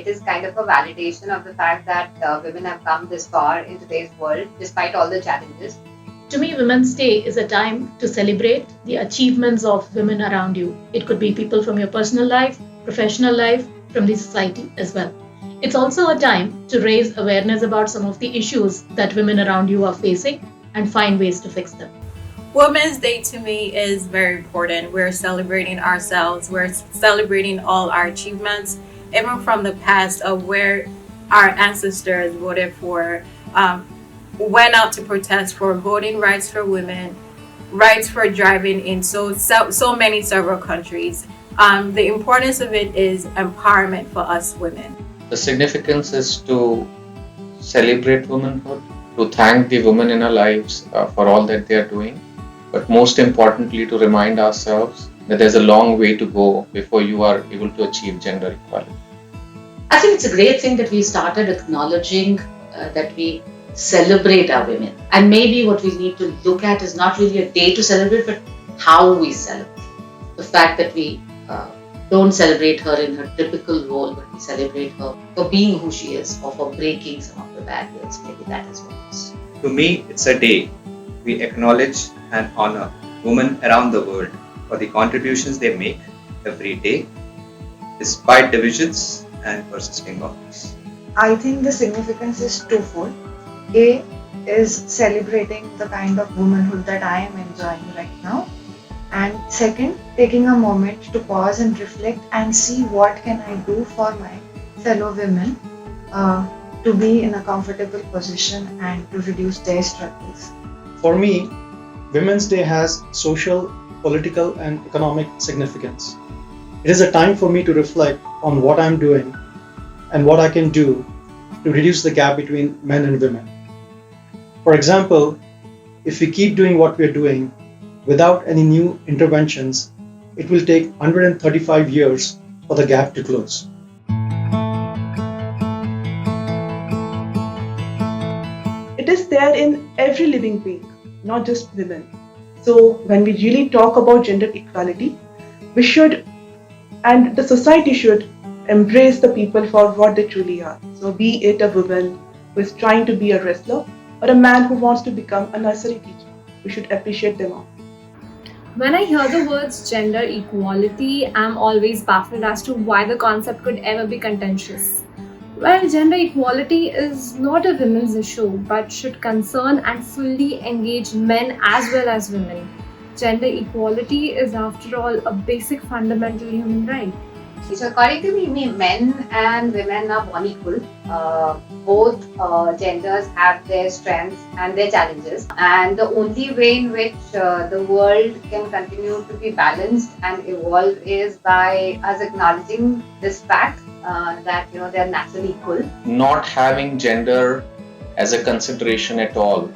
it is kind of a validation of the fact that women have come this far in today's world despite all the challenges. To me, Women's Day is a time to celebrate the achievements of women around you. It could be people from your personal life, professional life, from the society as well. It's also a time to raise awareness about some of the issues that women around you are facing and find ways to fix them. Women's Day to me is very important. We're celebrating ourselves. We're celebrating all our achievements, even from the past of where our ancestors voted for, went out to protest for voting rights for women, rights for driving in so many several countries. The importance of it is empowerment for us women. The significance is to celebrate womanhood, to thank the women in our lives for all that they are doing, but most importantly to remind ourselves that there's a long way to go before you are able to achieve gender equality. I think it's a great thing that we started acknowledging that we celebrate our women. And maybe what we need to look at is not really a day to celebrate, but how we celebrate. The fact that we don't celebrate her in her typical role, but we celebrate her for being who she is or for breaking some of the barriers. Maybe that is what it is. To me, it's a day we acknowledge and honor women around the world for the contributions they make every day, despite divisions and persisting conflicts. I think the significance is twofold. A is celebrating the kind of womanhood that I am enjoying right now. And second, taking a moment to pause and reflect and see what can I do for my fellow women to be in a comfortable position and to reduce their struggles. For me, Women's Day has social, political, and economic significance. It is a time for me to reflect on what I'm doing and what I can do to reduce the gap between men and women. For example, if we keep doing what we're doing without any new interventions, it will take 135 years for the gap to close. It is there in every living being, not just women. So when we really talk about gender equality, we should, and the society should, embrace the people for what they truly are. So be it a woman who is trying to be a wrestler or a man who wants to become a nursery teacher, we should appreciate them all. When I hear the words gender equality, I'm always baffled as to why the concept could ever be contentious. Well, gender equality is not a women's issue, but should concern and fully engage men as well as women. Gender equality is, after all, a basic fundamental human right. So according to me, men and women are born equal. Both genders have their strengths and their challenges, and the only way in which the world can continue to be balanced and evolve is by us acknowledging this fact that they are naturally equal. Not having gender as a consideration at all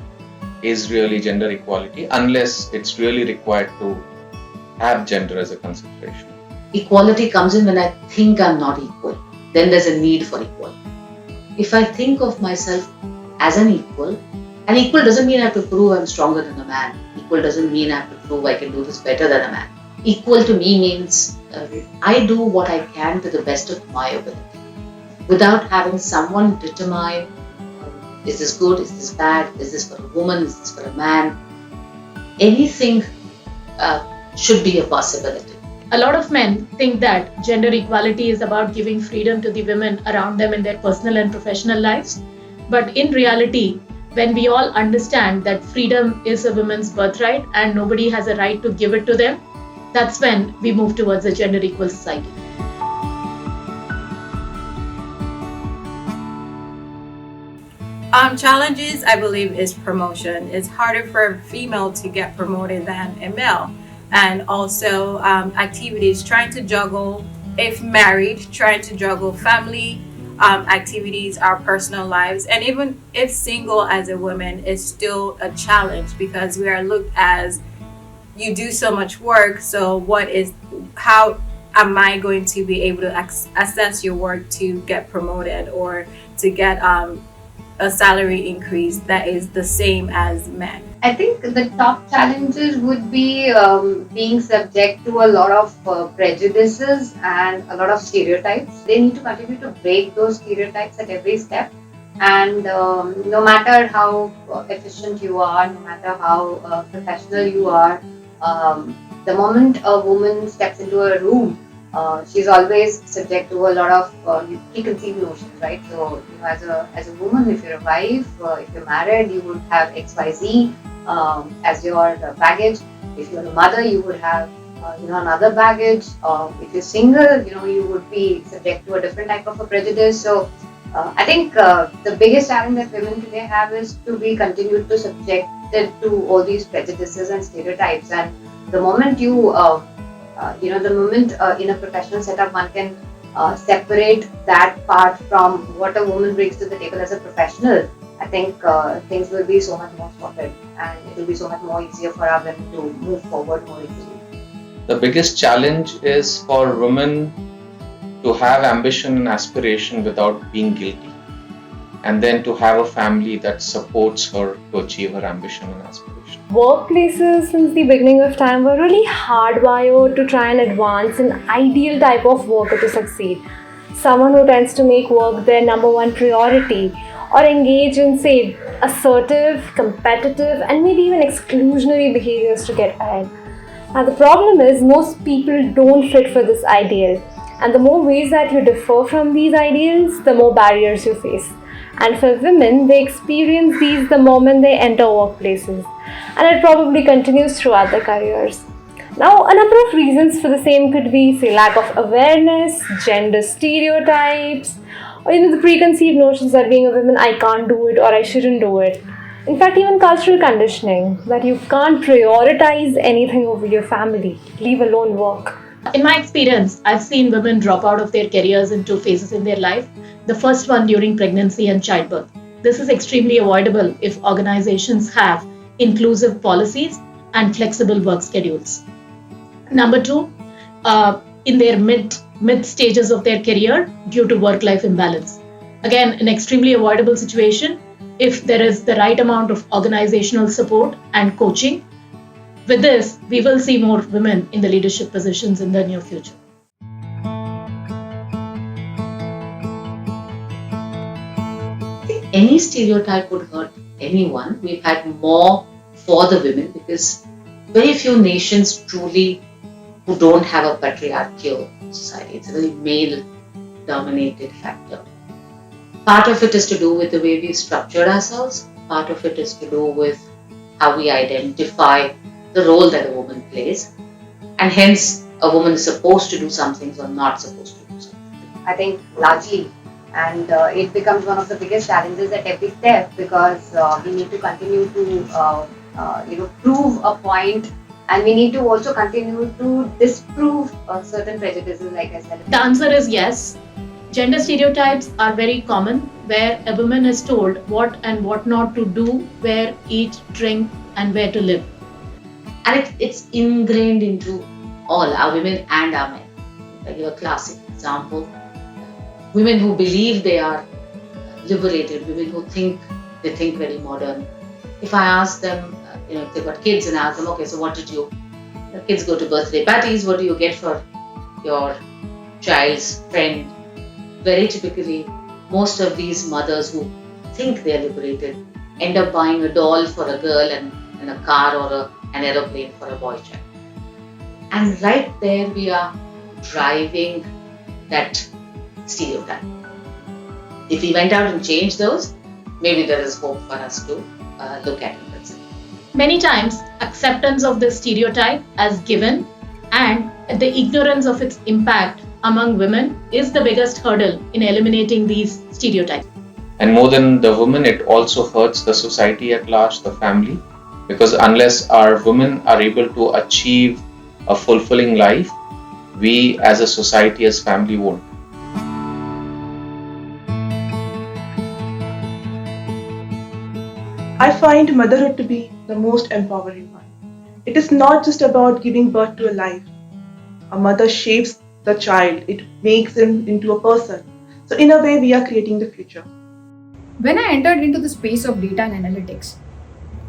is really gender equality, unless it's really required to have gender as a consideration. Equality comes in when I think I'm not equal. Then there's a need for equality. If I think of myself as an equal, and equal doesn't mean I have to prove I'm stronger than a man. Equal doesn't mean I have to prove I can do this better than a man. Equal to me means I do what I can to the best of my ability, without having someone determine is this good, is this bad, is this for a woman, is this for a man. Anything should be a possibility. A lot of men think that gender equality is about giving freedom to the women around them in their personal and professional lives. But in reality, when we all understand that freedom is a woman's birthright and nobody has a right to give it to them, that's when we move towards a gender equal society. Challenges, I believe, is promotion. It's harder for a female to get promoted than a male. And also activities, trying to juggle, if married, trying to juggle family activities, our personal lives, and even if single as a woman is still a challenge because we are looked as you do so much work, so how am I going to be able to assess your work to get promoted or to get a salary increase that is the same as men? I think the top challenges would be being subject to a lot of prejudices and a lot of stereotypes. They need to continue to break those stereotypes at every step. And no matter how efficient you are, no matter how professional you are, the moment a woman steps into a room, she's always subject to a lot of preconceived notions, right? So, as a woman, if you're a wife, if you're married, you would have X, Y, Z as your baggage. If you're a mother, you would have another baggage. If you're single, you would be subject to a different type of a prejudice. So I think the biggest challenge that women today have is to be continued to subjected to all these prejudices and stereotypes. And the moment in a professional setup, one can separate that part from what a woman brings to the table as a professional. I think things will be so much more sorted, and it will be so much more easier for our women to move forward more easily. The biggest challenge is for women to have ambition and aspiration without being guilty, and then to have a family that supports her to achieve her ambition and aspiration. Workplaces since the beginning of time were really hardwired to try and advance an ideal type of worker to succeed. Someone who tends to make work their number one priority, or engage in, say, assertive, competitive, and maybe even exclusionary behaviors to get ahead. Now, the problem is most people don't fit for this ideal, and the more ways that you differ from these ideals, the more barriers you face. And for women, they experience these the moment they enter workplaces, and it probably continues throughout their careers. Now, a number of reasons for the same could be, say, lack of awareness, gender stereotypes, or the preconceived notions that being a woman, I can't do it or I shouldn't do it. In fact, even cultural conditioning, that you can't prioritize anything over your family, leave alone work. In my experience, I've seen women drop out of their careers in two phases in their life. The first one during pregnancy and childbirth. This is extremely avoidable if organizations have inclusive policies and flexible work schedules. Number two, in their mid stages of their career due to work-life imbalance. Again, an extremely avoidable situation if there is the right amount of organizational support and coaching. With this, we will see more women in the leadership positions in the near future. Any stereotype would hurt anyone. We've had more for the women because very few nations truly who don't have a patriarchal society. It's a very male-dominated factor. Part of it is to do with the way we've structured ourselves. Part of it is to do with how we identify the role that a woman plays. And hence, a woman is supposed to do some things or not supposed to do something. I think largely, and it becomes one of the biggest challenges at every step because we need to continue to prove a point, and we need to also continue to disprove certain prejudices, like I said. The answer is yes. Gender stereotypes are very common, where a woman is told what and what not to do, where eat, drink, and where to live. And it's ingrained into all our women and our men. I give a classic example. Women who believe they are liberated, women who think very modern. If I ask them, if they've got kids, and I ask them, okay, so what did your kids go to birthday parties? What do you get for your child's friend? Very typically, most of these mothers who think they're liberated end up buying a doll for a girl and a car or an aeroplane for a boy child. And right there we are driving that stereotype. If we went out and changed those, maybe there is hope for us to look at it. Many times, acceptance of the stereotype as given and the ignorance of its impact among women is the biggest hurdle in eliminating these stereotypes. And more than the women, it also hurts the society at large, the family, because unless our women are able to achieve a fulfilling life, we as a society, as family, won't. I find motherhood to be the most empowering one. It is not just about giving birth to a life. A mother shapes the child, it makes him into a person. So in a way, we are creating the future. When I entered into the space of data and analytics,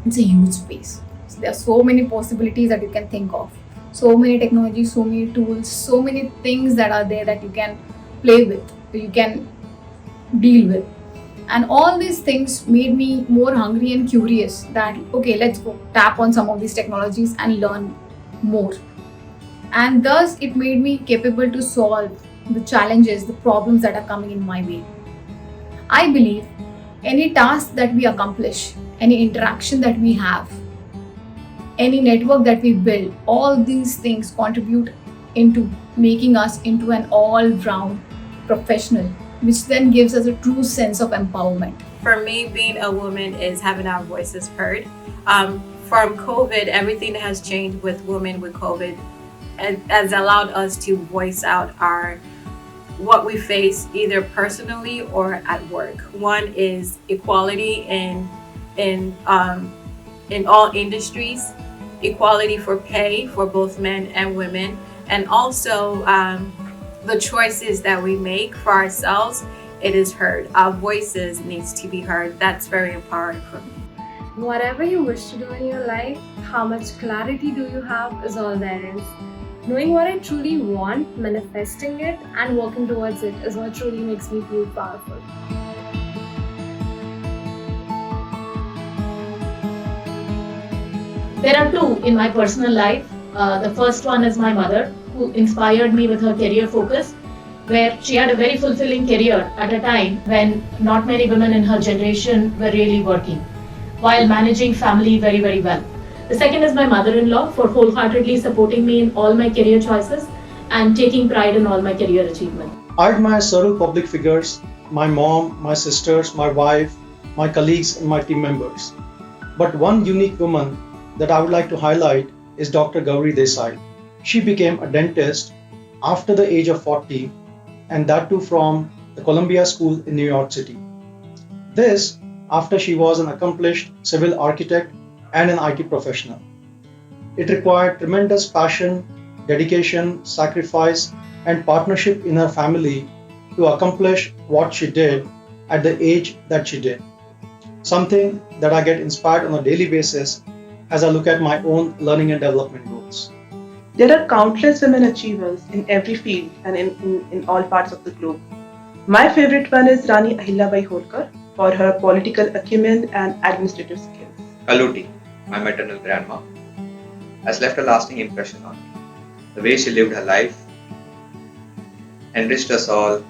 it's a huge space. So there are so many possibilities that you can think of. So many technologies, so many tools, so many things that are there that you can play with, you can deal with. And all these things made me more hungry and curious that, okay, let's go tap on some of these technologies and learn more. And thus, it made me capable to solve the challenges, the problems that are coming in my way. I believe any task that we accomplish, any interaction that we have, any network that we build, all these things contribute into making us into an all-round professional, which then gives us a true sense of empowerment. For me, being a woman is having our voices heard. From COVID, everything that has changed with women with COVID has allowed us to voice out what we face either personally or at work. One is equality in all industries, equality for pay for both men and women, and also the choices that we make for ourselves, it is heard. Our voices needs to be heard. That's very empowering for me. Whatever you wish to do in your life, how much clarity do you have is all there is. Knowing what I truly want, manifesting it, and working towards it is what truly makes me feel powerful. There are two in my personal life. The first one is my mother, who inspired me with her career focus, where she had a very fulfilling career at a time when not many women in her generation were really working, while managing family very, very well. The second is my mother-in-law for wholeheartedly supporting me in all my career choices and taking pride in all my career achievements. I admire several public figures, my mom, my sisters, my wife, my colleagues and my team members. But one unique woman that I would like to highlight is Dr. Gargi Desai. She became a dentist after the age of 40, and that too from the Columbia School in New York City. This after she was an accomplished civil architect and an IT professional. It required tremendous passion, dedication, sacrifice, and partnership in her family to accomplish what she did at the age that she did. Something that I get inspired on a daily basis as I look at my own learning and development goals. There are countless women achievers in every field and in all parts of the globe. My favorite one is Rani Ahilyabai Holkar for her political acumen and administrative skills. Kaluti, my maternal grandma, has left a lasting impression on me. The way she lived her life enriched us all.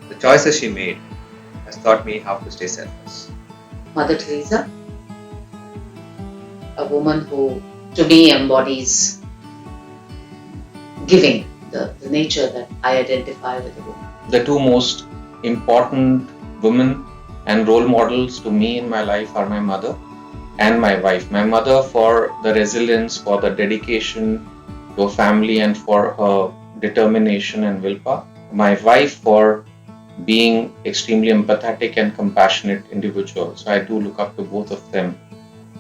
The choices she made has taught me how to stay selfless. Mother Teresa, a woman who to me embodies giving, the nature that I identify with a woman. The two most important women and role models to me in my life are my mother and my wife. My mother for the resilience, for the dedication to a family and for her determination and willpower. My wife for being extremely empathetic and compassionate individual. So I do look up to both of them.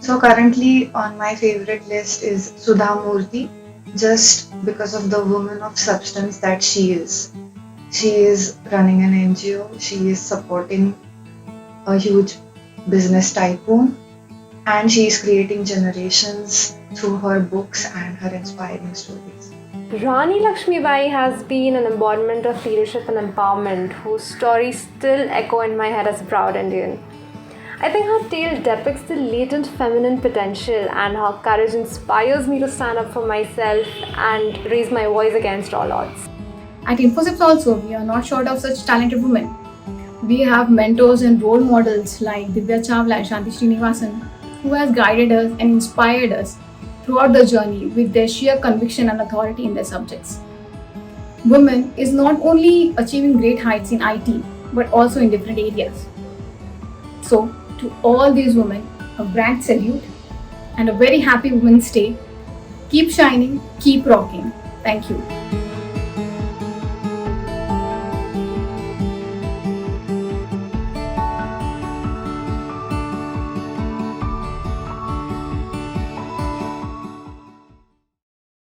So currently on my favorite list is Sudha Murthy, just because of the woman of substance that she is. She is running an NGO, she is supporting a huge business tycoon, and she is creating generations through her books and her inspiring stories. Rani Lakshmibai has been an embodiment of leadership and empowerment whose stories still echo in my head as a proud Indian. I think her tale depicts the latent feminine potential, and her courage inspires me to stand up for myself and raise my voice against all odds. At InfoCepts also, we are not short of such talented women. We have mentors and role models like Divya Chawla and Shanthi Srinivasan, who has guided us and inspired us throughout the journey with their sheer conviction and authority in their subjects. Women is not only achieving great heights in IT, but also in different areas. So, to all these women, a grand salute and a very happy Women's Day. Keep shining, keep rocking. Thank you.